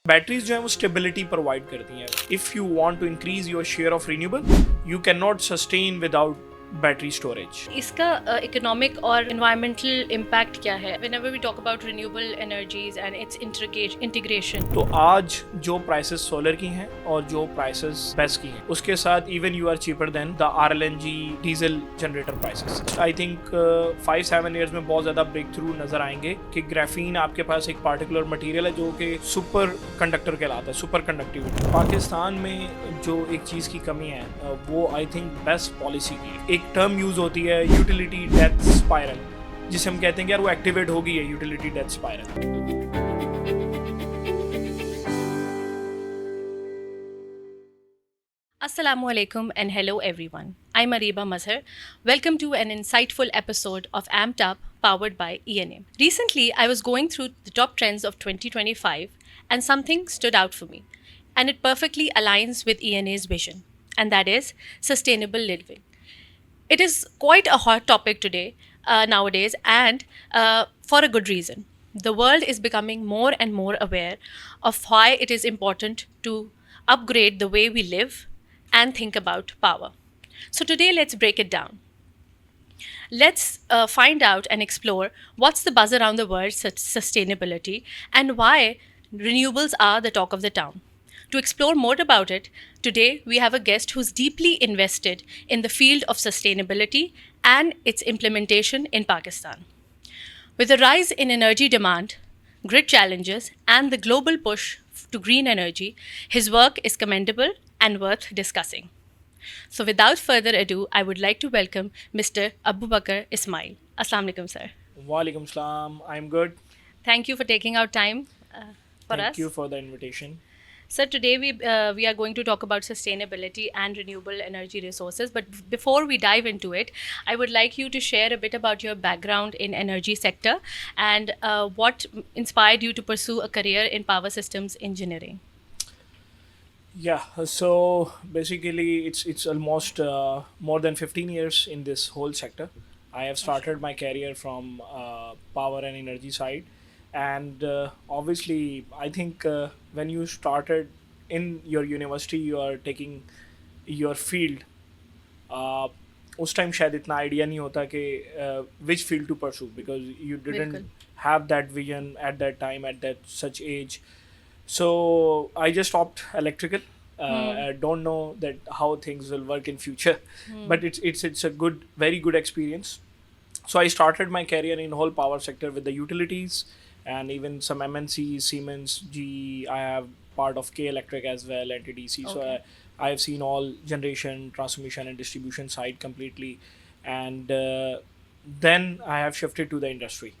Batteries जो है वो स्टेबिलिटी प्रोवाइड करती हैं. If you want to increase your share of renewable, you can not sustain without battery storage. इसका economic और इन्वायरमेंटल इम्पैक्ट क्या है whenever we talk about renewable energies and its integration? तो आज जो प्राइसेस सोलर की हैं और जो प्राइसेस बेस की हैं, उसके साथ even you are cheaper than the RLNG diesel generator prices. I think 5-7 years में बहुत ज़्यादा ब्रेक थ्रू नजर आएंगे कि ग्राफीन आपके पास एक पार्टिकुलर मटेरियल है जो कि सुपर कंडक्टर कहलाता है, सुपर कंडक्टिविटी. पाकिस्तान में जो एक चीज़ की कमी है वो आई थिंक बेस्ट पॉलिसी की है. एक टर्म यूज़ होती है यूटिलिटी डेथ स्पाइरल, जिसे हम कहते हैं कि यार वो एक्टिवेट हो गई है utility death spiral. Assalamu alaikum and hello everyone. I'm Ariba Mazhar. Welcome to an insightful episode of Amped Up powered by ENA. Recently, I was going through the top trends of 2025 and something stood out for me. And it perfectly aligns with ENA's vision, and that is sustainable living. It is quite a hot topic today, nowadays, and for a good reason. The world is becoming more and more aware of why it is important to upgrade the way we live and think about power. So, today, let's break it down. Let's find out and explore what's the buzz around the word sustainability and why renewables are the talk of the town. To explore more about it, today we have a guest who's deeply invested in the field of sustainability and its implementation in Pakistan. With a rise in energy demand, grid challenges, and the global push to green energy, his work is commendable and worth discussing. So, without further ado, I would like to welcome Mr. Abu Bakr Ismail. Assalamu alaikum, sir. Walaikum salam. I'm good. Thank you for taking out time for us. Thank you for the invitation. So today we are going to talk about sustainability and renewable energy resources. But before we dive into it, I would like you to share a bit about your background in energy sector and what inspired you to pursue a career in power systems engineering. Yeah, so basically it's almost more than 15 years in this whole sector. I have started my career from power and energy side, and obviously I think when you started in your university, you are taking your field. उस time शायद इतना idea नहीं होता कि which field to pursue, because you didn't बिल्कुल. have that vision at that time, at that such age. So I just opted electrical. I don't know that how things will work in future, but it's a good, very good experience. So I started my career in whole power sector with the utilities and even some MNCs, Siemens, GE. I have part of K Electric as well, NTDC. So Okay. I have seen all generation, transmission, and distribution side completely, and then I have shifted to the industry.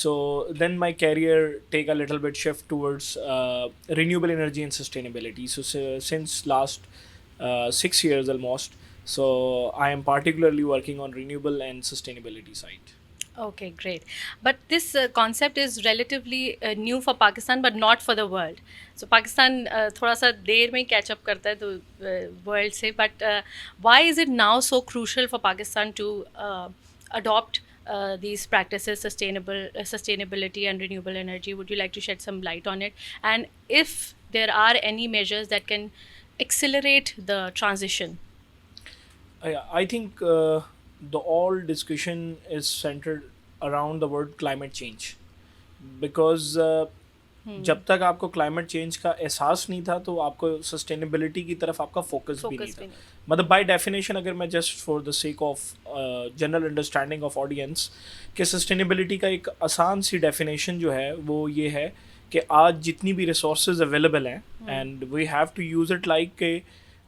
So then my career take a little bit shift towards renewable energy and sustainability. So, since last 6 years almost, so I am particularly working on renewable and sustainability side. Okay, great. But this concept is relatively new for Pakistan, but not for the world. So Pakistan थोड़ा सा देर में catch up करता है तो world से. But why is it now so crucial for Pakistan to adopt these practices, sustainability and renewable energy? Would you like to shed some light on it? And if there are any measures that can accelerate the transition? I think the all discussion is centered around the word climate change, because जब तक आपको climate change का एहसास नहीं था तो आपको sustainability की तरफ आपका फोकस भी नहीं Focus था. भी नहीं. मतलब बाय डेफिनेशन, अगर मैं just for the sake of general understanding of audience, कि सस्टेनेबिलिटी का एक आसान सी डेफिनेशन जो है वो ये है कि आज जितनी भी रिसोर्सेज अवेलेबल हैं and we have to use it like के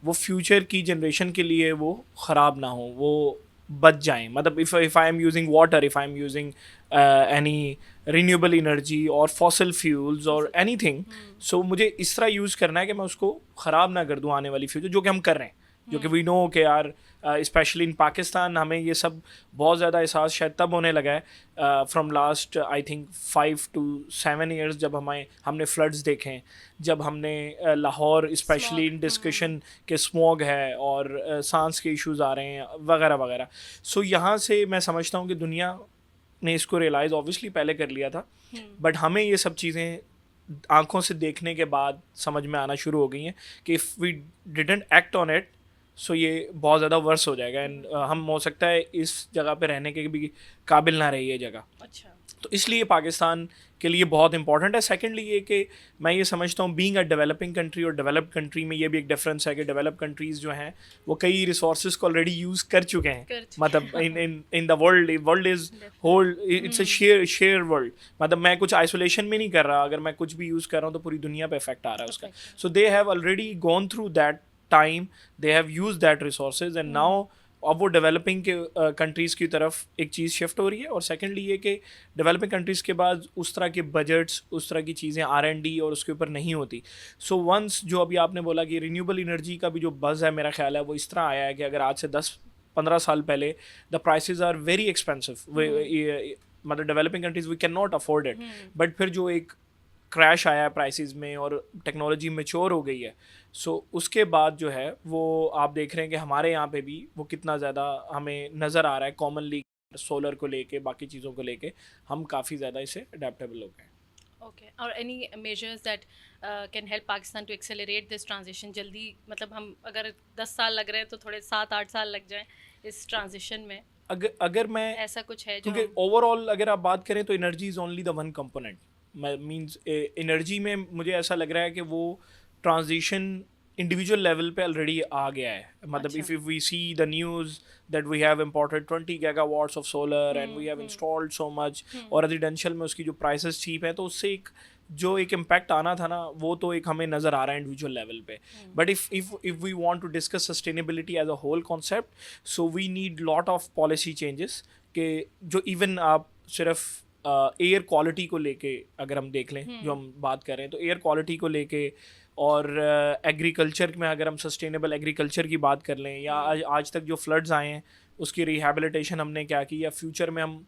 वो फ्यूचर की जनरेशन के लिए वो ख़राब ना हो, वो बच जाएं. मतलब if I am using water, if I am using any renewable energy और फॉसिल फ्यूल्स और एनीथिंग, सो मुझे इस तरह यूज़ करना है कि मैं उसको ख़राब ना कर दूँ आने वाली फ्यूचर, जो कि हम कर रहे हैं. जो कि वी नो कि यार स्पेशली इन पाकिस्तान हमें ये सब बहुत ज़्यादा एहसास शायद तब होने लगा है from last I think 5 to 7 years, जब हमने फ्लड्स देखे हैं, जब हमने लाहौर स्पेशली इन डिस्कशन के स्मॉग है और सांस के इश्यूज़ आ रहे हैं वगैरह वगैरह. सो यहाँ से मैं समझता हूँ कि दुनिया ने इसको रियलाइज़ ऑब्वियसली पहले कर लिया था, बट हमें ये सब चीज़ें आंखों से देखने के बाद समझ में आना शुरू हो गई हैं कि if we didn't act on it so ये बहुत ज़्यादा वर्स हो जाएगा एंड हम हो सकता है इस जगह पे रहने के भी काबिल ना रहे ये जगह। अच्छा। तो इसलिए पाकिस्तान के लिए बहुत इंपॉर्टेंट है। सेकेंडली ये कि मैं ये समझता हूँ बीइंग अ डेवलपिंग कंट्री और डेवलप्ड कंट्री में ये भी एक डिफरेंस है कि डेवलप्ड कंट्रीज़ जो हैं वो कई रिसोर्सेज को ऑलरेडी यूज़ कर चुके हैं। मतलब in the world is hold, it's a share world. मतलब मैं कुछ आइसोलेशन में नहीं कर रहा, अगर मैं कुछ भी यूज़ कर रहा हूँ तो पूरी दुनिया पे इफेक्ट आ रहा है उसका। So they have already gone through that time, they have use that resources and now अब वो डेवलपिंग के कंट्रीज़ की तरफ एक चीज़ शिफ्ट हो रही है। और सेकेंडली ये कि डेवलपिंग कंट्रीज़ के बाद उस तरह के बजट्स, उस तरह की चीज़ें R&D और उसके ऊपर नहीं होती। सो वंस जो अभी आपने बोला कि रिन्यूएबल एनर्जी का भी जो बज़ है मेरा ख्याल है वो इस तरह आया है कि अगर आज से 10-15 साल पहले the prices are very expensive, मतलब developing countries we can not afford it, but फिर जो एक क्रैश आया है प्राइसेस में और टेक्नोलॉजी मैच्योर हो गई है, सो उसके बाद जो है वो आप देख रहे हैं कि हमारे यहाँ पे भी वो कितना ज़्यादा हमें नज़र आ रहा है कॉमनली सोलर को लेके, बाकी चीज़ों को लेके हम काफ़ी ज़्यादा इसे अडेप्टेबल हो गए। ओके, और any measures that can help Pakistan to accelerate this transition जल्दी, मतलब हम अगर 10 साल लग रहे हैं तो थोड़े 7-8 साल लग जाएं इस ट्रांजिशन में, अगर मैं ऐसा कुछ है जो क्योंकि ओवरऑल अगर आप बात करें तो energy is only the one component. Means energy में मुझे ऐसा लग रहा है कि वो ट्रांजिशन इंडिविजुअल लेवल पे ऑलरेडी आ गया है। मतलब if we see the news that we have imported 20 gigawatts of solar and we have installed so much, और रेजिडेंशियल में उसकी जो प्राइसेस चीप हैं, तो उससे एक इम्पैक्ट आना था ना, वो तो एक हमें नज़र आ रहा है इंडिविजुअल लेवल पे। But if we want to discuss sustainability as a whole concept, so we need lot of policy changes के जो इवन आप सिर्फ एयर क्वालिटी को लेके अगर हम देख लें, जो हम बात कर रहे हैं तो एयर क्वालिटी को लेके, और एग्रीकल्चर में अगर हम सस्टेनेबल एग्रीकल्चर की बात कर लें, या आज तक जो फ्लड्स आए हैं उसकी रिहैबिलिटेशन हमने क्या की, या फ्यूचर में हम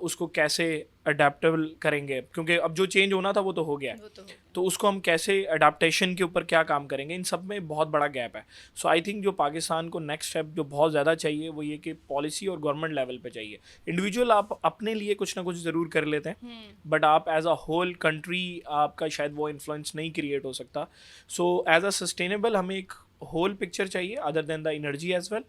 उसको कैसे अडेप्टेबल करेंगे, क्योंकि अब जो चेंज होना था वो तो हो गया है, तो उसको हम कैसे अडेप्टेशन के ऊपर क्या काम करेंगे, इन सब में बहुत बड़ा गैप है। सो आई थिंक जो पाकिस्तान को नेक्स्ट स्टेप जो बहुत ज़्यादा चाहिए वो ये कि पॉलिसी और गवर्नमेंट लेवल पे चाहिए। इंडिविजुअल आप अपने लिए कुछ ना कुछ ज़रूर कर लेते हैं, बट आप एज अ होल कंट्री आपका शायद वो इन्फ्लुएंस नहीं क्रिएट हो सकता। सो एज अ सस्टेनेबल हमें एक होल पिक्चर चाहिए other than the energy as well,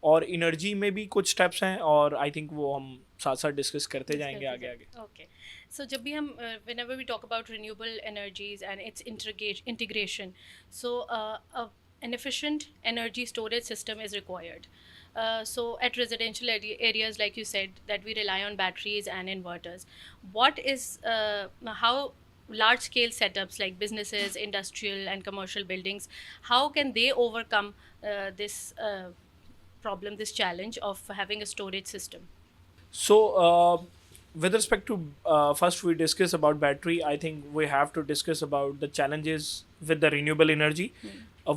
और एनर्जी में भी कुछ स्टेप्स हैं और आई थिंक वो हम साथ साथ डिस्कस करते जाएंगे आगे आगे। ओके, सो जब भी हम whenever we talk about renewable energies and its integration, so an efficient energy storage system is required. So at residential areas, like you said, that we rely on batteries and inverters. What is how large scale setups like businesses, industrial and commercial buildings, how can they overcome this problem, this challenge of having a storage system? So with respect to first we discuss about battery, I think we have to discuss about the challenges with the renewable energy.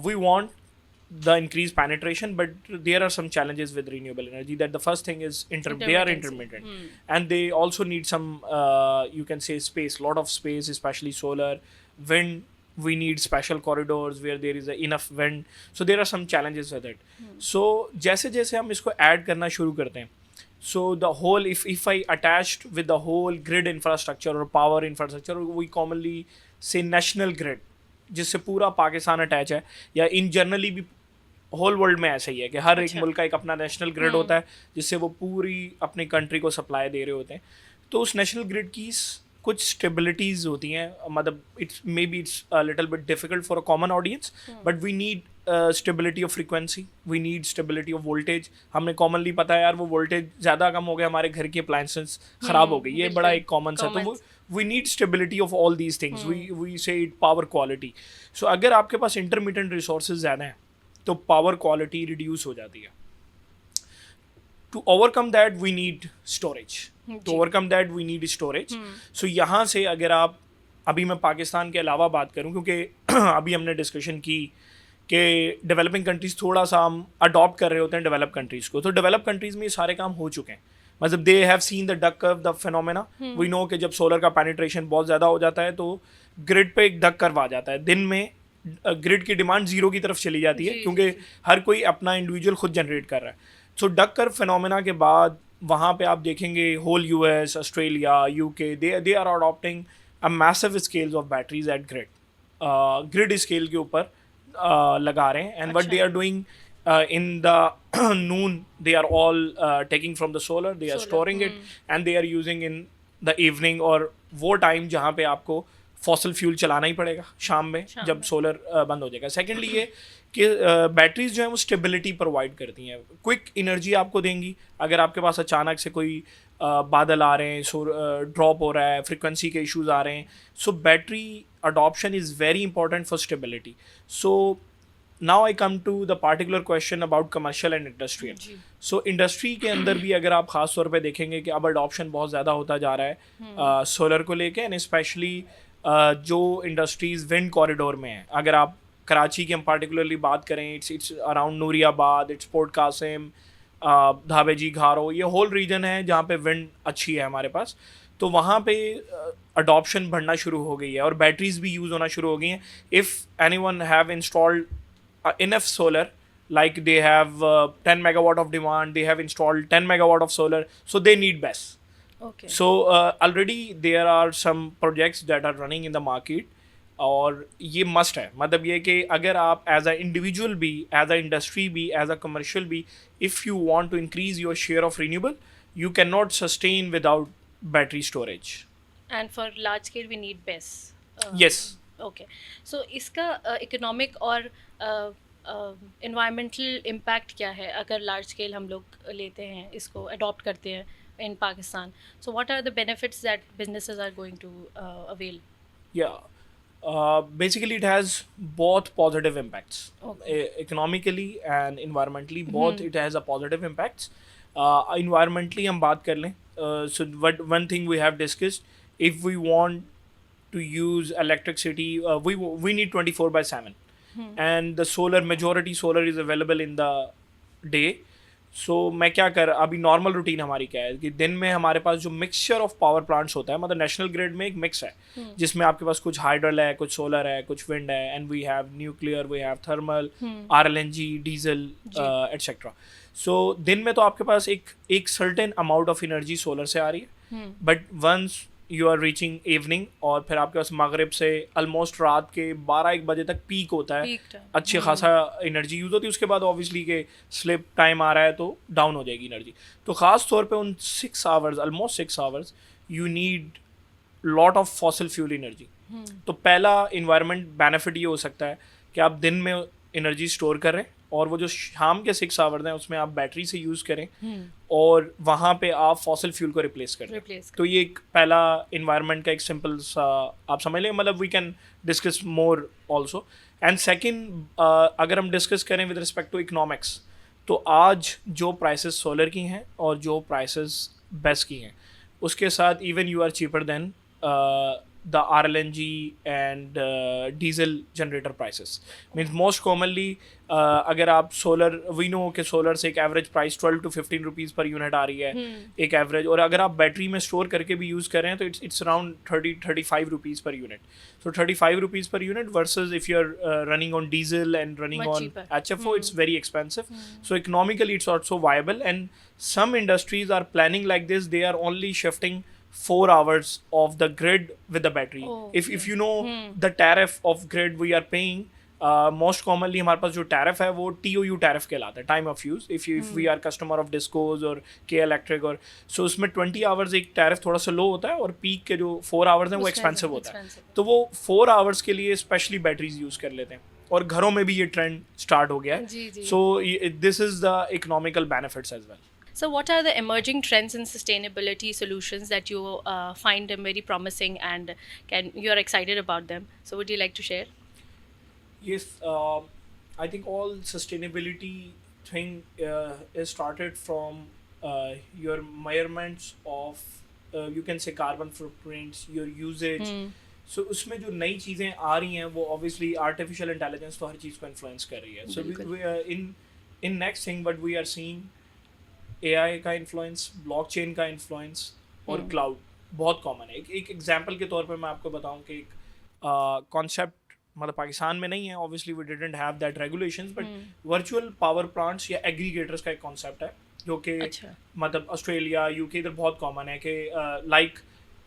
We want the increased penetration, but there are some challenges with renewable energy. That the first thing is they are intermittent, and they also need some you can say space, lot of space, especially solar, wind. We need special corridors where there is enough wind. So there are some challenges with it. So जैसे जैसे हम इसको add करना शुरू करते हैं, so the whole if I attached with the whole grid infrastructure or power infrastructure, we commonly say national grid, जिससे पूरा पाकिस्तान अटैच है, या इन जनरली भी होल वर्ल्ड में ऐसा ही है कि हर एक मुल्क का एक अपना नेशनल ग्रिड होता है जिससे वो पूरी अपनी कंट्री को सप्लाई दे रहे होते हैं। तो उस नेशनल ग्रिड की कुछ स्टेबिलिटीज़ होती हैं, मतलब it's may be it's little bit difficult for a common audience, but we need stability of frequency, we need stability of voltage. हमने कॉमनली पता है यार वो वोल्टेज ज़्यादा कम हो गया, हमारे घर की अप्लायंसेस ख़राब हो गई, ये बड़ा एक कॉमन सा। तो we need stability of all these things, we say it power quality. So अगर आपके पास इंटरमीडिएंट रिसोर्सेज ज़्यादा हैं तो पावर क्वालिटी रिड्यूस हो जाती है। To overcome that we need storage. To overcome that we need storage. So यहाँ से अगर आप, अभी मैं पाकिस्तान के अलावा बात करूँ, क्योंकि अभी हमने डिस्कशन की कि डेवलपिंग कंट्रीज़ थोड़ा सा हम अडॉप्ट कर रहे होते हैं डेवलप कंट्रीज़ को, तो डेवलप कंट्रीज़ में ये सारे काम हो चुके हैं। मतलब they have seen the duck curve, the phenomena. We know कि जब सोलर का पेनिट्रेशन बहुत ज़्यादा हो जाता है तो ग्रिड पे एक डक कर्व आ जाता है, दिन में ग्रिड की डिमांड जीरो की तरफ चली जाती है क्योंकि हर कोई अपना इंडिविजुअल खुद जनरेट कर रहा है। सो डक कर्व फिनोमेना के बाद वहाँ पे आप देखेंगे whole US, Australia, UK they are adopting a massive scales of batteries at grid scale के ऊपर लगा रहे हैं, एंड व्हाट दे अच्छा। Are doing in the noon they are all taking from the solar, they are Solar, storing it and they are using in the evening, और वो time जहाँ पे आपको फॉसल फ्यूल चलाना ही पड़ेगा शाम में शाम जब में। सोलर बंद हो जाएगा. सेकेंडली ये कि बैटरीज जो है वो स्टेबिलिटी प्रोवाइड करती हैं, क्विक एनर्जी आपको देंगी. अगर आपके पास अचानक से कोई बादल आ रहे हैं, ड्रॉप हो रहा है, फ्रिक्वेंसी के इश्यूज आ रहे हैं, सो battery adoption is very important for stability. So now I come to the particular question about commercial and industrial. जी. So इंडस्ट्री के अंदर भी अगर आप ख़ास तौर पे देखेंगे कि अब अडॉप्शन बहुत ज़्यादा होता जा रहा है सोलर को लेके, एंड स्पेशली जो इंडस्ट्रीज़ विंड कॉरिडोर में हैं. अगर आप कराची की हम पार्टिकुलरली बात करें, it's around Nooriabad, it's port Qasim, Dhabeji, Gharo, ये होल रीजन है जहाँ पे विंड अच्छी है हमारे पास. तो वहाँ पे अडॉप्शन बढ़ना शुरू हो गई है और बैटरीज भी यूज़ होना शुरू हो गई हैं. If anyone have installed enough solar, like they have 10 megawatt of demand, they have installed 10 megawatt of solar, so they need BESS. Okay. So already there are some projects that are running in the market, और ये must है. मतलब ये कि अगर आप as a individual भी, as a industry भी, एज अ कमर्शियल भी, if you want to increase your share of renewable, you can not sustain without battery storage. And for large scale we need BESS. Yes. Okay. So इसका economic और environmental impact क्या है अगर large scale हम लोग लेते हैं, इसको अडॉप्ट करते हैं in Pakistan? So what are the benefits that businesses are going to avail? Yeah. Basically, it has both positive impacts. Okay. Economically and environmentally, both it has a positive impacts. Environmentally, हम बात कर लें. So, one thing we have discussed, if we want to use electricity, we need 24/7, and the majority solar is available in the day. सो मैं क्या कर, अभी normal routine हमारी क्या है कि दिन में हमारे पास जो मिक्सचर ऑफ पावर प्लांट्स होता है, मतलब नेशनल ग्रिड में एक मिक्स है जिसमें आपके पास कुछ हाइड्रल है, कुछ सोलर है, कुछ विंड है, and we have nuclear, we have thermal, RLNG, diesel, etcetera. So दिन में तो आपके पास एक certain amount of energy solar से आ रही है, but once you are reaching evening, और फिर आपके पास मगरिब से ऑलमोस्ट रात के 12-1 बजे तक पीक होता है, अच्छी खासा एनर्जी यूज़ होती है. उसके बाद ऑब्वियसली के स्लिप टाइम आ रहा है तो डाउन हो जाएगी एनर्जी. तो ख़ास तौर पे उन 6 hours, almost 6 hours, you need lot of fossil fuel energy. तो पहला इन्वायरमेंट बेनिफिट ये हो सकता है कि आप दिन में एनर्जी स्टोर करें, और वो जो शाम के 6 आवर्स हैं उसमें आप बैटरी से यूज़ करें, और वहाँ पे आप फॉसिल फ्यूल को रिप्लेस करें. तो ये एक पहला इन्वायरमेंट का एक सिंपल सा आप समझ लें. मतलब we can discuss more also. And second, अगर हम डिस्कस करें विद रिस्पेक्ट टू इकोनॉमिक्स, तो आज जो प्राइसेस सोलर की हैं और जो प्राइसेस बेस की हैं, उसके साथ even you are cheaper than the RLNG and diesel generator prices. Means most commonly अगर आप सोलर, वी नो कि सोलर से एक average price 12 to 15 rupees per unit आ रही है, एक एवरेज. और अगर आप बैटरी में स्टोर करके भी यूज़ करें तो it's around 30-35 rupees per unit. So 35 rupees per unit versus if you are running on diesel and running on HFO, it's very expensive. So economically it's also viable, and some industries are planning like this. They are only shifting 4 hours of the grid with the battery. If you know the tariff of grid we are paying, most commonly हमारे पास जो tariff है वो TOU tariff कहलाता है, time of use. If we are customer of Discos और K Electric, और so उसमें 20 hours एक tariff थोड़ा सा low होता है, और peak के जो 4 hours हैं वो expensive होता है. तो वो 4 hours के लिए specially batteries use कर लेते हैं, और घरों में भी ये trend start हो गया है. So this is the economical benefits as well. So what are the emerging trends in sustainability solutions that you find them very promising and you are excited about them? So would you like to share? Yes, I think all sustainability thing is started from your measurements of you can say carbon footprints, your usage. So उसमें जो नई चीज़ें आ रही हैं वो obviously artificial intelligence तो हर चीज़ को influence कर रही है. So we in next thing what we are seeing, AI का इन्फ्लुएंस, ब्लॉकचेन का इन्फ्लुएंस, और क्लाउड बहुत कॉमन है. एक एग्जांपल के तौर पे मैं आपको बताऊं कि एक कॉन्सेप्ट मतलब पाकिस्तान में नहीं है, obviously we didn't have that regulations, but virtual power plants या एग्रीगेटर्स का एक कॉन्सेप्ट है जो कि मतलब ऑस्ट्रेलिया, UK इधर बहुत कॉमन है कि लाइक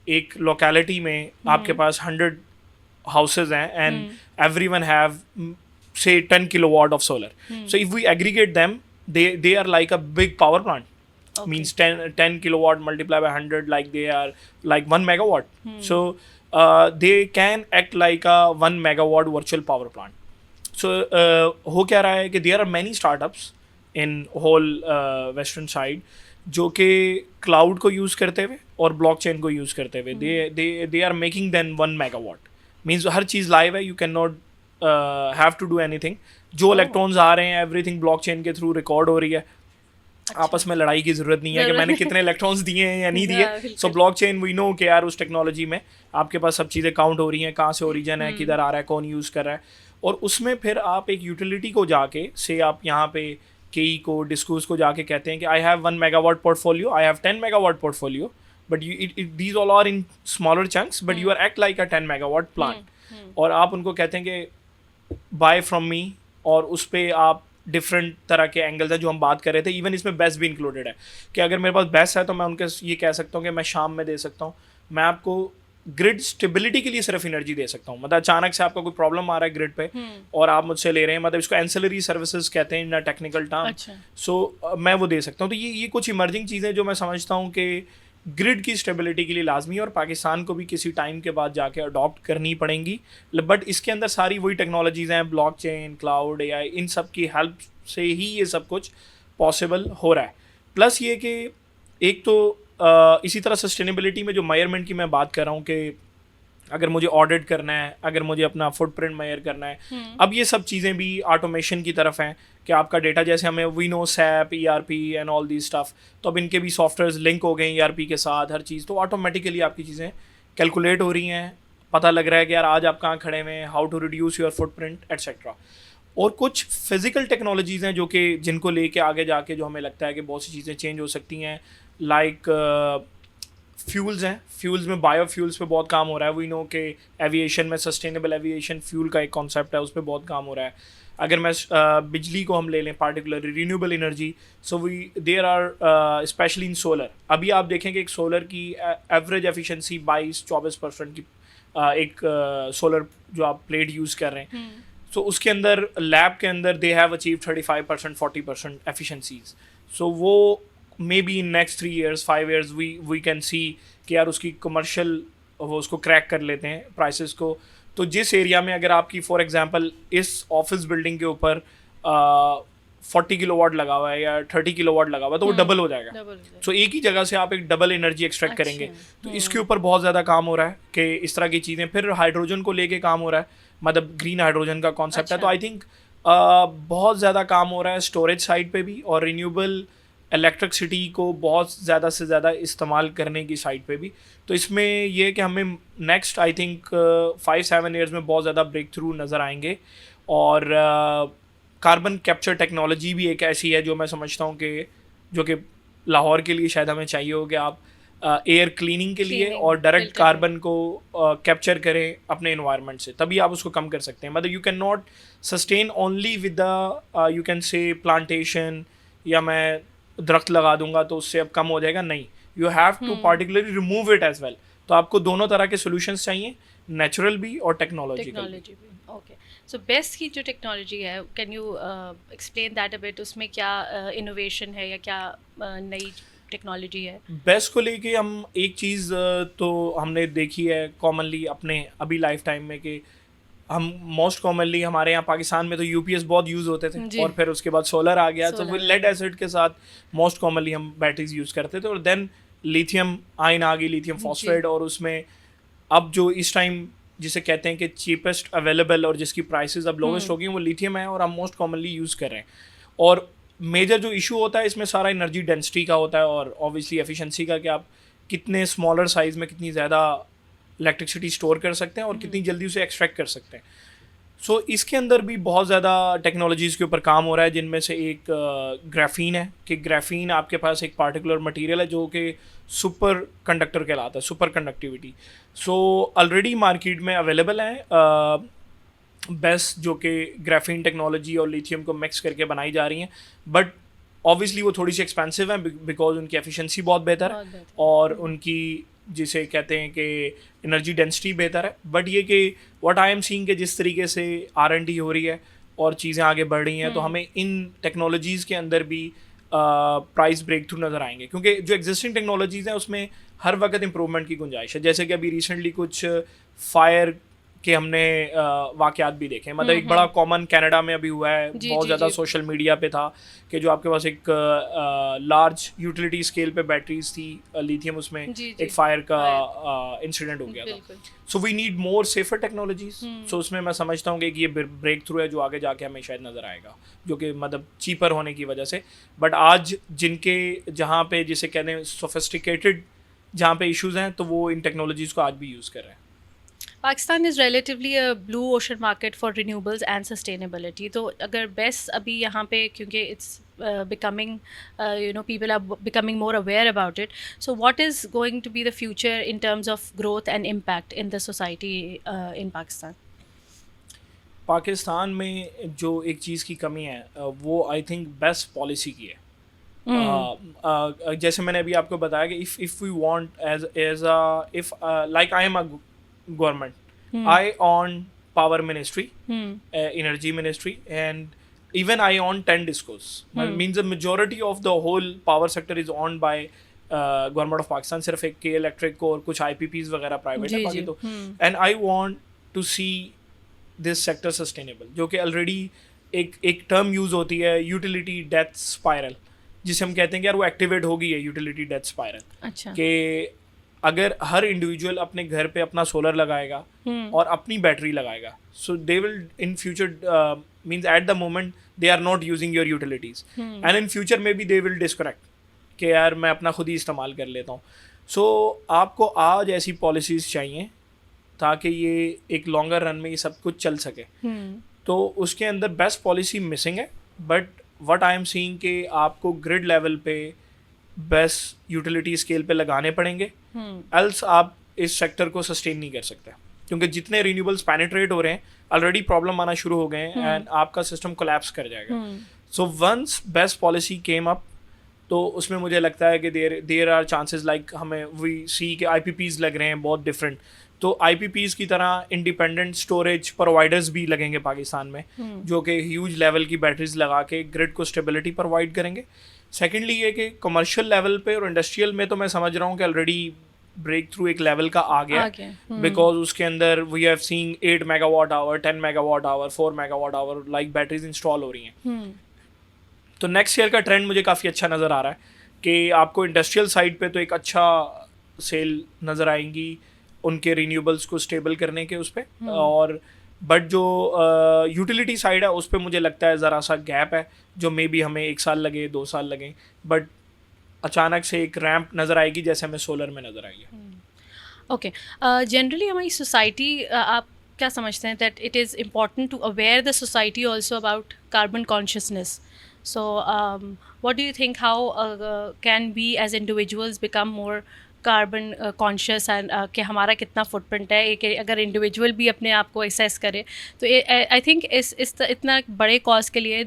एक लोकेलिटी में आपके पास 100 houses and everyone have say 10 kilowatt of solar. So if we aggregate them, they are like a big power plant. Okay. Means 10 kilowatt multiplied by 100, like they are like 1 megawatt. So they can act like a 1 megawatt virtual power plant. So हो क्या रहा है कि there are many startups in whole western side जो कि cloud को use करते हुए और ब्लॉकचेन को यूज़ करते हुए they are making then 1 megawatt. Means हर चीज़ लाइव है, you can not have to do anything. जो इलेक्ट्रॉन्स आ रहे हैं एवरीथिंग ब्लॉकचेन के थ्रू रिकॉर्ड हो रही है. आपस में लड़ाई की ज़रूरत नहीं है कि मैंने कितने इलेक्ट्रॉन्स दिए हैं या नहीं दिए. सो ब्लॉकचेन वी नो कि यार उस टेक्नोलॉजी में आपके पास सब चीज़ें काउंट हो रही हैं, कहाँ से ओरिजिन है, किधर आ रहा है, कौन यूज़ कर रहा है. और उसमें फिर आप एक यूटिलिटी को जाके से आप यहाँ पे केई को डिस्कूस को जाके कहते हैं कि I have 1 megawatt portfolio, I have 10 megawatt portfolio, but these all are in smaller chunks, but you are act like a 10 megawatt plant. और आप उनको कहते हैं कि बाय फ्रॉम मी, और उस पर आप डिफरेंट तरह के एंगल्स हैं जो हम बात कर रहे थे. इवन इसमें बेस भी इंक्लूडेड है कि अगर मेरे पास बेस है तो मैं उनके ये कह सकता हूँ कि मैं शाम में दे सकता हूँ. मैं आपको ग्रिड स्टेबिलिटी के लिए सिर्फ एनर्जी दे सकता हूँ. मतलब अचानक से आपका कोई प्रॉब्लम आ रहा है ग्रिड पे और आप मुझसे ले रहे हैं, मतलब इसको एंसिलरी सर्विसेज कहते हैं इन टेक्निकल टर्म. सो मैं वो दे सकता हूँ. तो ये कुछ इमर्जिंग चीज़ें जो मैं समझता हूँ कि ग्रिड की स्टेबिलिटी के लिए लाजमी है और पाकिस्तान को भी किसी टाइम के बाद जाके अडॉप्ट करनी पड़ेंगी. बट इसके अंदर सारी वही टेक्नोलॉजीज़ हैं, ब्लॉकचेन, क्लाउड, एआई, इन सब की हेल्प से ही ये सब कुछ पॉसिबल हो रहा है. प्लस ये कि एक तो इसी तरह सस्टेनेबिलिटी में जो मेजरमेंट की मैं बात कर रहा हूँ कि अगर मुझे ऑडिट करना है, अगर मुझे अपना फुटप्रिंट मेजर करना है, अब ये सब चीज़ें भी ऑटोमेशन की तरफ हैं कि आपका डेटा, जैसे हमें we know SAP, ERP and all the stuff, तो अब इनके भी सॉफ्टवेयर लिंक हो गए ERP के साथ, हर चीज़ तो ऑटोमेटिकली आपकी चीज़ें कैलकुलेट हो रही हैं. पता लग रहा है कि यार आज आप कहाँ खड़े हुए हैं, how to reduce your footprint etcetera. और कुछ फिजिकल टेक्नोलॉजीज़ हैं जो कि जिनको लेके आगे जाके जो हमें लगता है कि बहुत सी चीज़ें चेंज हो सकती हैं. लाइक फ्यूल्स हैं, फ्यूल्स में बायोफ्यूल्स पे बहुत काम हो रहा है. वी नो कि एविएशन में सस्टेनेबल एविएशन फ्यूल का एक कॉन्सेप्ट है, उस पर बहुत काम हो रहा है. अगर मैं बिजली को हम ले लें, particularly renewable energy, so we there are specially in solar. अभी आप देखेंगे एक सोलर की एवरेज एफिशिएंसी 22-24% की एक सोलर जो आप प्लेट यूज़ कर रहे हैं, सो उसके अंदर लैब के अंदर they have achieve 35% 40% efficiencies. So वो may be in next 3 years 5 years we can see कि यार उसकी कमर्शियल वो उसको क्रैक कर लेते हैं प्राइसेस को. तो जिस एरिया में अगर आपकी फॉर एग्जांपल इस ऑफिस बिल्डिंग के ऊपर 40 किलोवाट लगा हुआ है या 30 किलोवाट लगा हुआ है, तो वो डबल हो जाएगा. सो एक ही जगह से आप एक डबल एनर्जी एक्सट्रैक्ट करेंगे. तो इसके ऊपर बहुत ज़्यादा काम हो रहा है कि इस तरह की चीज़ें. फिर हाइड्रोजन को लेके काम हो रहा है, मतलब ग्रीन हाइड्रोजन का कॉन्सेप्ट है. तो आई थिंक बहुत ज़्यादा काम हो रहा है स्टोरेज साइड पे भी और रिन्यूएबल इलेक्ट्रिसिटी को बहुत ज़्यादा से ज़्यादा इस्तेमाल करने की साइड पे भी. तो इसमें ये कि हमें नेक्स्ट आई थिंक 5-7 years में बहुत ज़्यादा ब्रेक थ्रू नज़र आएंगे. और कार्बन कैप्चर टेक्नोलॉजी भी एक ऐसी है जो मैं समझता हूँ कि जो कि लाहौर के लिए शायद हमें चाहिए हो कि आप एयर क्लीनिंग के लिए और डायरेक्ट कार्बन को कैप्चर करें अपने इन्वायरमेंट से, तभी आप उसको कम कर सकते हैं. मतलब you can not sustain only with the you can say plantation या मैं दरख्त लगा दूंगा तो उससे अब कम हो जाएगा, नहीं. You have to particularly remove it as well. तो आपको दोनों तरह के सोल्यूशंस चाहिए, नेचुरल भी और टेक्नोलॉजिकल भी. ओके, सो बेस्ट की जो टेक्नोलॉजी है, can you explain that a bit? उसमें क्या इनोवेशन है या क्या नई टेक्नोलॉजी है? बेस्ट को लेके हम एक चीज़ तो हमने देखी है कॉमनली अपने अभी लाइफ टाइम में कि हम मोस्ट कॉमनली हमारे यहाँ पाकिस्तान में तो यूपीएस बहुत यूज़ होते थे और फिर उसके बाद सोलर आ गया. तो फिर लेड एसिड के साथ मोस्ट कॉमनली हम बैटरीज यूज़ करते थे. और देन लिथियम आयन आ गई, लिथियम फॉस्फेट, और उसमें अब जो इस टाइम जिसे कहते हैं कि चीपेस्ट अवेलेबल और जिसकी प्राइसेस अब लोवेस्ट हो गई वो लिथियम है और हम मोस्ट कॉमनली यूज़ कर रहे हैं. और मेजर जो इशू होता है इसमें सारा एनर्जी डेंसिटी का होता है और ऑब्वियसली एफिशिएंसी का, कि आप कितने स्मॉलर साइज़ में कितनी ज़्यादा इलेक्ट्रिसिटी स्टोर कर सकते हैं और कितनी जल्दी उसे एक्सट्रैक्ट कर सकते हैं. सो इसके अंदर भी बहुत ज़्यादा टेक्नोलॉजीज़ के ऊपर काम हो रहा है, जिनमें से एक ग्राफीन है. कि ग्राफीन आपके पास एक पार्टिकुलर मटेरियल है जो कि सुपर कंडक्टर कहलाता है, super conductivity. So already market में अवेलेबल है बेस्ट जो कि ग्राफीन टेक्नोलॉजी और लिथियम को मिक्स करके बनाई जा रही हैं. बट ऑब्वियसली वो थोड़ी सी एक्सपेंसिव है बिकॉज उनकी एफिशिएंसी बहुत बेहतर है और उनकी जिसे कहते हैं कि एनर्जी डेंसिटी बेहतर है, बट ये कि व्हाट आई एम सीइंग कि जिस तरीके से R&D हो रही है और चीज़ें आगे बढ़ रही हैं, तो हमें इन टेक्नोलॉजीज़ के अंदर भी प्राइस ब्रेक थ्रू नज़र आएंगे, क्योंकि जो एग्जिस्टिंग टेक्नोलॉजीज़ हैं उसमें हर वक्त इंप्रूवमेंट की गुंजाइश है। जैसे कि अभी रिसेंटली कुछ फायर के हमने वाक़यात भी देखे, मतलब एक बड़ा कॉमन कनाडा में अभी हुआ है, बहुत ज़्यादा सोशल मीडिया पे था कि जो आपके पास एक लार्ज यूटिलिटी स्केल पे बैटरीज थी लिथियम, उसमें एक फायर का इंसिडेंट हो गया था। So we need more safer technologies. So उसमें मैं समझता हूँ कि ये ब्रेक थ्रू है जो आगे जाके हमें शायद नज़र आएगा, जो कि मतलब चीपर होने की वजह से। बट आज जिनके जहाँ पे जिसे कहते हैं सोफिस्टिकेटेड जहाँ पे इश्यूज़ हैं, तो वो इन टेक्नोलॉजीज़ को आज भी यूज़ कर रहे हैं। Pakistan is relatively a blue ocean market for renewables and sustainability. तो अगर बेस्ट अभी यहाँ पे, क्योंकि it's becoming people are becoming more aware about it, so what is going to be the future in terms of growth and impact in the society in Pakistan? Pakistan में जो एक चीज़ की कमी है वो आई थिंक बेस्ट पॉलिसी की है। जैसे मैंने अभी आपको बताया कि if we want as if like I am a government, I own power ministry, energy ministry, and even I own 10 discos. Means the majority of the whole power sector is owned by government of Pakistan. सिर्फ एक के electric और कुछ IPPs वगैरह private है, बाकी तो and I want to see this sector sustainable, जो कि ऑलरेडी एक टर्म यूज़ होती है यूटिलिटी डेथ स्पायरल, जिसे हम कहते हैं कि यार वो एक्टिवेट हो गई है यूटिलिटी डेथ स्पायरल। अच्छा। कि अगर हर इंडिविजुअल अपने घर पे अपना सोलर लगाएगा और अपनी बैटरी लगाएगा, so they will in future means at the moment they are not using your utilities, and in future में भी दे विल डिस्कनेक्ट कि यार मैं अपना खुद ही इस्तेमाल कर लेता हूँ। सो आपको आज ऐसी पॉलिसीज़ चाहिए ताकि ये एक लॉन्गर रन में ये सब कुछ चल सके। तो उसके अंदर बेस्ट पॉलिसी मिसिंग है, but what I am seeing कि आपको ग्रिड लेवल पे बेस्ट यूटिलिटी स्केल पे लगाने पड़ेंगे, एल्स आप इस सेक्टर को सस्टेन नहीं कर सकते, क्योंकि जितने रिन्यूएबल्स पेनिट्रेट हो रहे हैं ऑलरेडी प्रॉब्लम आना शुरू हो गए हैं एंड आपका सिस्टम कोलैप्स कर जाएगा। So once best policy came up, तो उसमें मुझे लगता है कि देयर आर चांसेस लाइक हमें वी सी के IPPs लग रहे हैं बहुत डिफरेंट, तो IPPs की तरह इंडिपेंडेंट स्टोरेज प्रोवाइडर्स भी लगेंगे पाकिस्तान में, जो कि ह्यूज लेवल की बैटरीज लगा के ग्रिड को स्टेबिलिटी प्रोवाइड करेंगे। सेकेंडली ये कि कमर्शियल लेवल पे और इंडस्ट्रियल में तो मैं समझ रहा हूँ कि ऑलरेडी ब्रेक थ्रू एक लेवल का आ गया, बिकॉज उसके अंदर we have seen 8 megawatt hour, 10 megawatt hour, 4 megawatt hour like batteries install हो रही हैं। तो नेक्स्ट ईयर का ट्रेंड मुझे काफ़ी अच्छा नज़र आ रहा है कि आपको इंडस्ट्रियल साइड पे तो एक अच्छा सेल नज़र आएंगी उनके रिन्यूएबल्स को स्टेबल करने के उस पर, और बट जो यूटिलिटी साइड है उस पर मुझे लगता है ज़रा सा गैप है, जो मे बी हमें 1 साल लगे, 2 साल लगे, बट अचानक से एक रैंप नज़र आएगी जैसे हमें सोलर में नज़र आई है। ओके, जनरली हमारी सोसाइटी, आप क्या समझते हैं that it is important to aware the society also about carbon consciousness? So what do you think, how can we as individuals become more carbon conscious and कि हमारा कितना फुटप्रिंट है? एक अगर इंडिविजुअल भी अपने आप को असेस करे तो आई थिंक इस इतना बड़े कॉज के लिए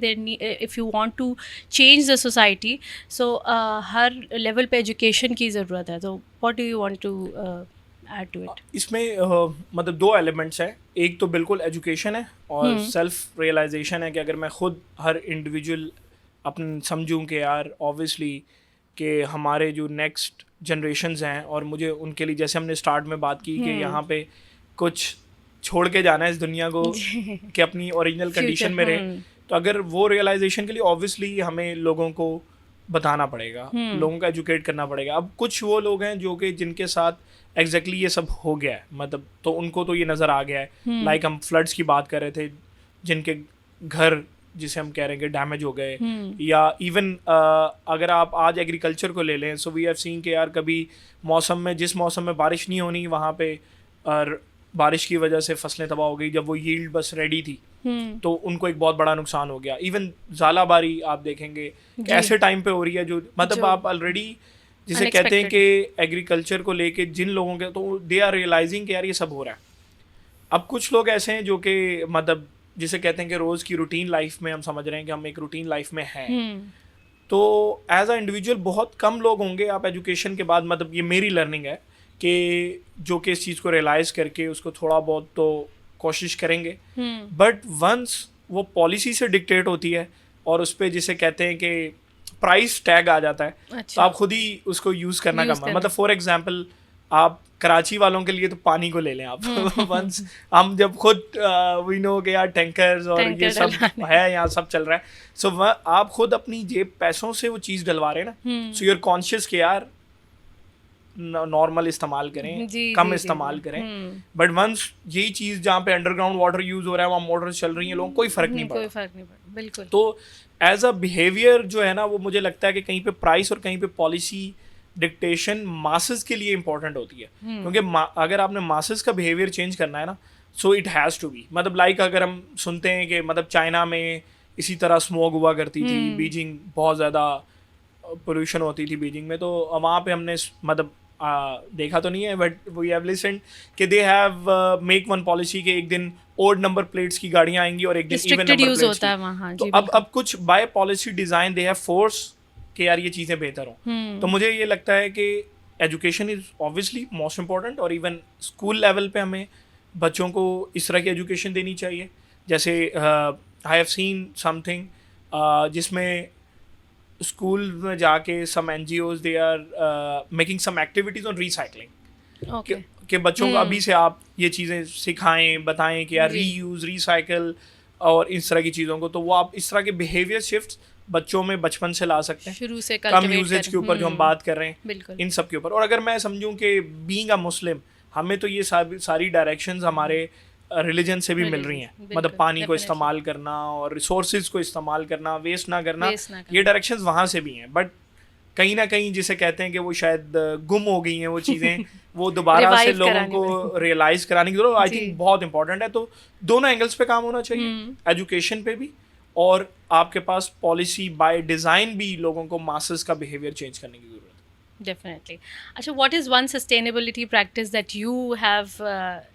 if you want to change the society, so हर लेवल पे एजुकेशन की ज़रूरत है। तो what do you want to add to it? इसमें मतलब 2 एलिमेंट्स हैं, एक तो बिल्कुल एजुकेशन है और सेल्फ रियलाइजेशन है कि अगर मैं खुद हर इंडिविजुअल अपन समझूं कि यार ऑब्वियसली कि हमारे जो नेक्स्ट जनरेशन्स हैं और मुझे उनके लिए, जैसे हमने स्टार्ट में बात की कि यहाँ पे कुछ छोड़ के जाना है इस दुनिया को कि अपनी ओरिजिनल कंडीशन में रहे, तो अगर वो रियलाइजेशन के लिए ऑब्वियसली हमें लोगों को बताना पड़ेगा, लोगों को एजुकेट करना पड़ेगा। अब कुछ वो लोग हैं जो कि जिनके साथ एग्जैक्टली ये सब हो गया है, मतलब तो उनको तो ये नज़र आ गया है, लाइक हम फ्लड्स की बात कर रहे थे, जिनके घर जिसे हम कह रहे हैं कि डैमेज हो गए, या इवन अगर आप आज एग्रीकल्चर को ले लें, सो वी हैव सीन कि यार कभी मौसम में, जिस मौसम में बारिश नहीं होनी वहाँ पे बारिश की वजह से फसलें तबाह हो गई, जब वो यील्ड बस रेडी थी तो उनको एक बहुत बड़ा नुकसान हो गया। इवन ज़ालाबारी आप देखेंगे ऐसे टाइम पे हो रही है जो मतलब आप ऑलरेडी जिसे कहते हैं कि एग्रीकल्चर को लेके जिन लोगों के, तो दे आर रियलाइजिंग कि यार ये सब हो रहा है। अब कुछ लोग ऐसे हैं जो कि मतलब जिसे कहते हैं कि रोज़ की रूटीन लाइफ में हम समझ रहे हैं कि हम एक रूटीन लाइफ में हैं, तो एज अ इंडिविजुअल बहुत कम लोग होंगे, आप एजुकेशन के बाद, मतलब ये मेरी लर्निंग है कि जो कि इस चीज़ को रियलाइज़ करके उसको थोड़ा बहुत तो कोशिश करेंगे, बट वंस वो पॉलिसी से डिक्टेट होती है और उस पर जिसे कहते हैं कि प्राइस टैग आ जाता है, तो आप खुद ही उसको यूज़ करना कम, मतलब फॉर एग्जांपल आप कराची वालों के लिए तो पानी को ले लें आप वंस हम जब खुद वी नो के यार टैंकर्स और ये सब है यहाँ सब चल रहा है, सो आप खुद अपनी जेब पैसों से वो चीज़ डलवा रहे हैं ना, सो यू आर कॉन्शियस कि यार नॉर्मल इस्तेमाल करें, कम इस्तेमाल करें, बट वंस यही चीज़ जहाँ पे अंडरग्राउंड वाटर यूज़ हो रहा है, वहाँ मोटर्स चल रही हैं, लोगों को कोई फ़र्क नहीं पड़ा, बिल्कुल। तो एज अ बिहेवियर जो है ना वो मुझे लगता है कि कहीं पे प्राइस और कहीं पे पॉलिसी डिक्टेशन मासेस के लिए इंपॉर्टेंट होती है, क्योंकि अगर आपने मासेस का बिहेवियर चेंज करना है ना, so it has to be, मतलब लाइक अगर हम सुनते हैं कि मतलब चाइना में इसी तरह स्मोक हुआ करती थी, बीजिंग बहुत ज़्यादा पोल्यूशन होती थी बीजिंग में, तो वहाँ पे हमने मतलब देखा तो नहीं है बट वी हैव लिसन्ड कि they have make one policy के एक दिन ओड नंबर प्लेट्स की गाड़ियाँ आएंगी और एक दिन इवन नंबर प्लेट्स होता है वहाँ, तो अब कुछ by policy design they have force कि यार ये चीज़ें बेहतर हों, तो मुझे ये लगता है कि education is obviously most important, और इवन स्कूल लेवल पे हमें बच्चों को इस तरह की एजुकेशन देनी चाहिए, जैसे आई हैव सीन समथिंग जिसमें स्कूल में जाके some NGOs they are making some activities on recycling, कि बच्चों को अभी से आप ये चीज़ें सिखाएं, बताएं कि यार रीयूज, रिसाइकल और इस तरह की चीज़ों को, तो वो आप इस तरह के बिहेवियर शिफ्ट्स बच्चों में बचपन से ला सकते हैं, शुरू से कम यूजेज के ऊपर जो हम बात कर रहे हैं इन सब के ऊपर। और अगर मैं समझूं कि बीइंग अ मुस्लिम हमें तो ये सारी डायरेक्शंस हमारे रिलीजन से भी मिल रही हैं, मतलब पानी को इस्तेमाल करना और रिसोर्सेज को इस्तेमाल करना, वेस्ट ना करना, ये डायरेक्शंस वहाँ से भी हैं, बट कहीं ना कहीं जिसे कहते हैं कि वो शायद गुम हो गई हैं वो चीज़ें वो दोबारा से लोगों को रियलाइज कराने की जरूरत आई थिंक बहुत इंपॉर्टेंट है। तो दोनों एंगल्स पे काम होना चाहिए, एजुकेशन पे भी और आपके पास पॉलिसी बाय डिज़ाइन भी लोगों को मासेस का बिहेवियर चेंज करने की जरूरत है। Definitely. Achha, what is one sustainability practice that you have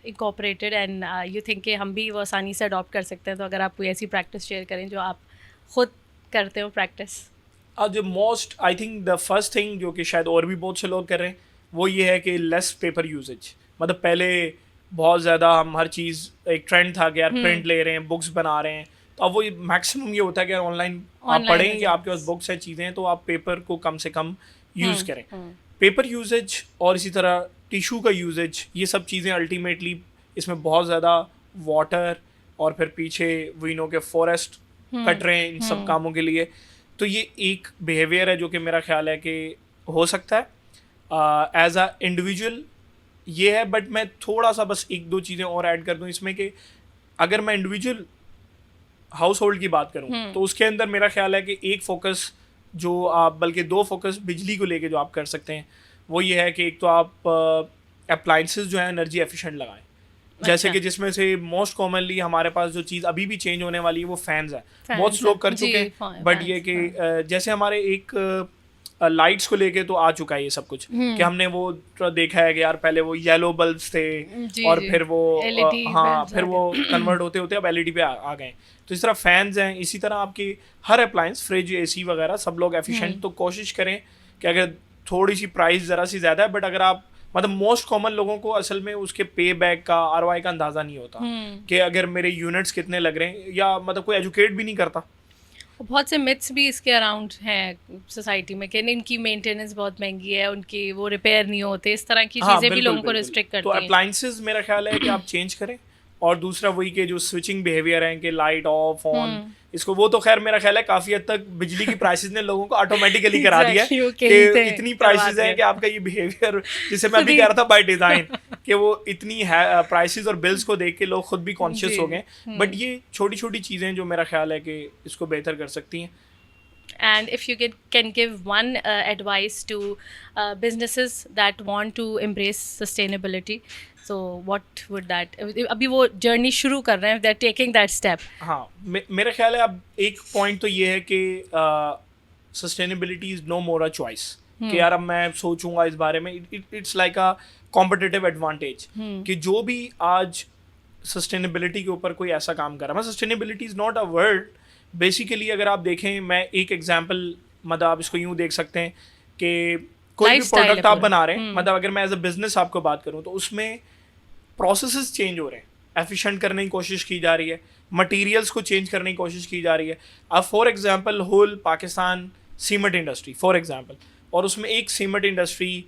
incorporated and you think कि हम भी वो आसानी से अडॉप्ट कर सकते हैं, तो अगर आप कोई ऐसी प्रैक्टिस शेयर करें जो आप खुद करते हो प्रैक्टिस? जो most I think the first thing जो कि शायद और भी बहुत से लोग कर रहे हैं वो ये है कि लेस पेपर यूजेज, मतलब पहले बहुत ज़्यादा हम हर चीज़ एक ट्रेंड था कि यार प्रिंट ले रहे हैं, बुक्स बना रहे हैं, तो अब वो मैक्सिमम ये होता है कि ऑनलाइन आप पढ़ें या आपके पास बुक्स हैं, चीज़ें हैं, तो आप पेपर को कम से कम यूज़ करें। पेपर यूजेज और इसी तरह टिशू का यूजेज, ये सब चीज़ें अल्टीमेटली इसमें बहुत ज़्यादा वाटर और फिर पीछे वी नो के फॉरेस्ट कट रहे हैं इन सब कामों के लिए, तो ये एक बिहेवियर है जो कि मेरा ख्याल है कि हो सकता है एज अ इंडिविजुअल ये है, बट मैं थोड़ा सा बस एक दो चीज़ें और ऐड कर दूं इसमें कि अगर मैं इंडिविजुअल हाउस होल्ड की बात करूं तो उसके अंदर मेरा ख्याल है कि एक फोकस जो आप, बल्कि दो फोकस बिजली को लेके जो आप कर सकते हैं वो ये है कि एक तो आप अप्लाइंसेस जो है एनर्जी एफिशिएंट लगाएं, जैसे कि जिसमें से मोस्ट कॉमनली हमारे पास जो चीज़ अभी भी चेंज होने वाली है वो फैंस है, बहुत लोग कर चुके हैं, बट ये कि जैसे हमारे एक लाइट्स को लेके तो आ चुका है ये सब कुछ कि हमने वो देखा है कि यार पहले वो येलो बल्ब्स थे और फिर वो हाँ फिर वो कन्वर्ट होते होते अब LED पे आ गए, तो इस तरह फैंस हैं, इसी तरह आपकी हर अप्लायंस फ्रिज AC वगैरह सब लोग एफिशिएंट, तो कोशिश करें कि अगर थोड़ी सी प्राइस ज़रा सी ज़्यादा है बट अगर आप मतलब मोस्ट कॉमन लोगों को असल में उसके पे बैक का ROI का अंदाज़ा नहीं होता कि अगर मेरे यूनिट्स कितने लग रहे हैं, या मतलब कोई एजुकेट भी नहीं करता। बहुत से मिथ्स भी इसके अराउंड हैं सोसाइटी में कि इनकी मेंटेनेंस बहुत महंगी है, उनकी वो रिपेयर नहीं होते, इस तरह की चीज़ें भी लोगों को रिस्ट्रिक्ट करती हैं। तो अप्लायंसेस मेरा ख्याल है कि आप चेंज करें, और दूसरा वही के जो स्विचिंग बिहेवियर है कि लाइट ऑफ ऑन, इसको वो तो खैर मेरा ख्याल है काफ़ी हद तक बिजली की प्राइसेस ने लोगों को ऑटोमेटिकली करा दिया है कि इतनी प्राइसेस हैं कि आपका ये बिहेवियर, जिसे मैं अभी कह रहा था बाय डिज़ाइन कि वो इतनी है प्राइसेस और बिल्स को देख के लोग खुद भी कॉन्शियस हो गए, बट ये छोटी छोटी चीज़ें जो मेरा ख्याल है कि इसको बेहतर कर सकती हैं। And if you can give one advice to businesses that want to embrace sustainability, so what would that? अभी वो जर्नी शुरू कर रहे हैं, they're taking that step. हाँ, मेरा ख्याल है अब एक पॉइंट तो ये है कि sustainability is no more a choice, कि यार अब मैं सोचूंगा इस बारे में, it's like a competitive advantage कि जो भी आज सस्टेनेबिलिटी के ऊपर कोई ऐसा काम कर रहा है, sustainability is not a word basically. अगर आप देखें, मैं एक एग्जांपल मतलब आप इसको यूँ देख सकते हैं कि कोई भी Lifestyle प्रोडक्ट है आप पूरा। बना रहे हैं, मतलब अगर मैं एज अ बिजनेस आपको बात करूं तो उसमें प्रोसेसेस चेंज हो रहे हैं, एफिशिएंट करने की कोशिश की जा रही है, मटेरियल्स को चेंज करने की कोशिश की जा रही है। अब for example whole Pakistan cement industry for example, और उसमें एक सीमेंट इंडस्ट्री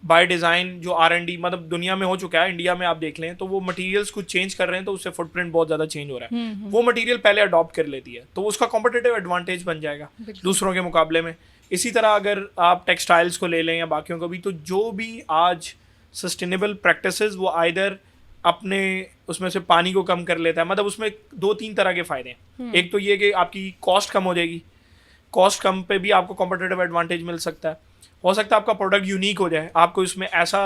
बाय डिज़ाइन जो R&D मतलब दुनिया में हो चुका है, इंडिया में आप देख लें तो वो मटेरियल्स कुछ चेंज कर रहे हैं तो उससे फुटप्रिंट बहुत ज़्यादा चेंज हो रहा है। वो मटेरियल पहले अडॉप्ट कर लेती है तो उसका कॉम्पिटिटिव एडवांटेज बन जाएगा दूसरों के मुकाबले में। इसी तरह अगर आप टेक्सटाइल्स को ले लें या बाकियों को भी, तो जो भी आज सस्टेनेबल प्रैक्टिसेस वो आइदर अपने उसमें से पानी को कम कर लेता है, मतलब उसमें 2-3 तरह के फ़ायदे हैं। एक तो ये कि आपकी कॉस्ट कम हो जाएगी, कॉस्ट कम पे भी आपको कॉम्पिटिटिव एडवांटेज मिल सकता है। हो सकता है आपका प्रोडक्ट यूनिक हो जाए, आपको इसमें ऐसा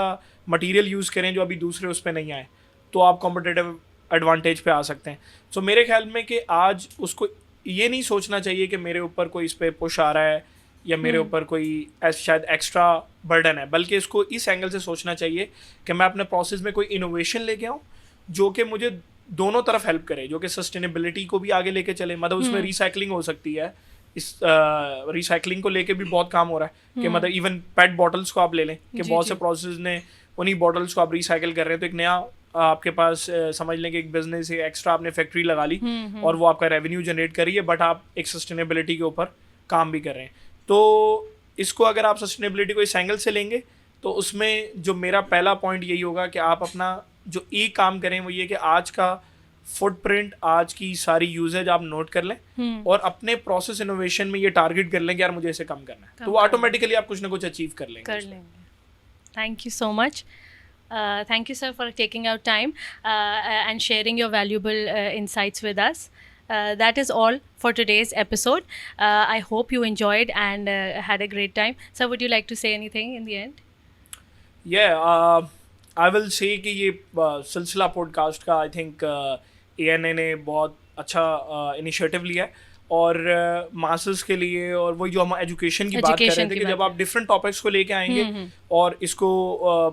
मटेरियल यूज़ करें जो अभी दूसरे उस पर नहीं आए, तो आप कॉम्पिटिटिव एडवांटेज पे आ सकते हैं। सो मेरे ख्याल में कि आज उसको ये नहीं सोचना चाहिए कि मेरे ऊपर कोई इस पर पुश आ रहा है या मेरे ऊपर कोई शायद एक्स्ट्रा बर्डन है, बल्कि इसको इस एंगल से सोचना चाहिए कि मैं अपने प्रोसेस में कोई इनोवेशन लेके आऊँ जो कि मुझे दोनों तरफ हेल्प करे, जो कि सस्टेनेबिलिटी को भी आगे लेके चले। मतलब उसमें रिसाइकलिंग हो सकती है, इस रिसाइकलिंग को लेके भी बहुत काम हो रहा है कि मतलब इवन पेट बॉटल्स को आप ले लें कि बहुत से प्रोसेस ने उन्हीं बॉटल्स को आप रिसाइकिल कर रहे हैं, तो एक नया आपके पास समझ लें कि एक बिजनेस है, एक्स्ट्रा आपने फैक्ट्री लगा ली और वो आपका रेवेन्यू जनरेट कर रही है, बट आप एक सस्टेनेबिलिटी के ऊपर काम भी कर रहे हैं। तो इसको अगर आप सस्टेनेबिलिटी को इस एंगल से लेंगे तो उसमें जो मेरा पहला पॉइंट यही होगा कि आप अपना जो एक काम करें वो ये कि आज का फुटप्रिंट, आज की सारी यूजेज आप नोट कर लें और अपने प्रोसेस इनोवेशन में ये टारगेट कर लें कि यार मुझे इसे कम करना है, तो वो ऑटोमेटिकली आप कुछ ना कुछ अचीव कर लेंगे। Thank you so much. Thank you, sir, for taking out time and sharing your valuable insights with us. That is all for today's episode. I hope you enjoyed and had a great time. Sir, would you like to say anything in the end? I will say कि ये सिलसिला podcast का I think ANA ने बहुत अच्छा initiative लिया है और मासेस के लिए, और वही जो हम एजुकेशन की बात कर रहे थे कि जब आप डिफरेंट टॉपिक्स को लेके आएंगे और इसको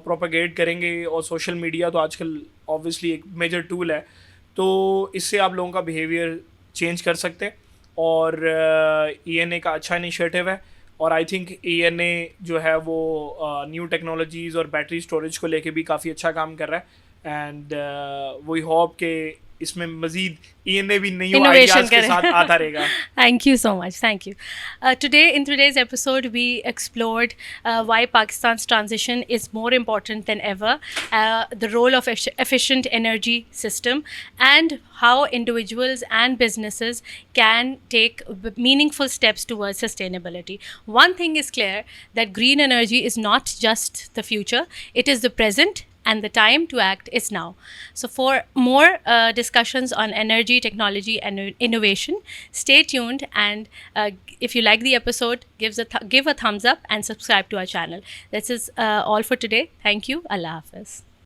प्रोपेगेट करेंगे, और सोशल मीडिया तो आजकल ऑब्वियसली एक मेजर टूल है, तो इससे आप लोगों का बिहेवियर चेंज कर सकते हैं। और ANA का अच्छा इनिशिएटिव है, और आई थिंक ANA जो है वो न्यू टेक्नोलॉजीज़ और बैटरी स्टोरेज को लेके भी काफ़ी अच्छा काम कर रहा है, एंड वी होप कि इसमें मजीद ANA भी नई आइडियाज़ के साथ आता रहेगा। Thank you so much. Thank you. In today's episode, we explored why Pakistan's transition is more important than ever, the role of efficient energy system, and how individuals and businesses can take meaningful steps towards sustainability. One thing is clear, that green energy is not just the future, it is the present, and the time to act is now. So for more discussions on energy, technology and innovation, stay tuned, and if you like the episode, give a thumbs up and subscribe to our channel. This is all for today. Thank you. Allah Hafiz.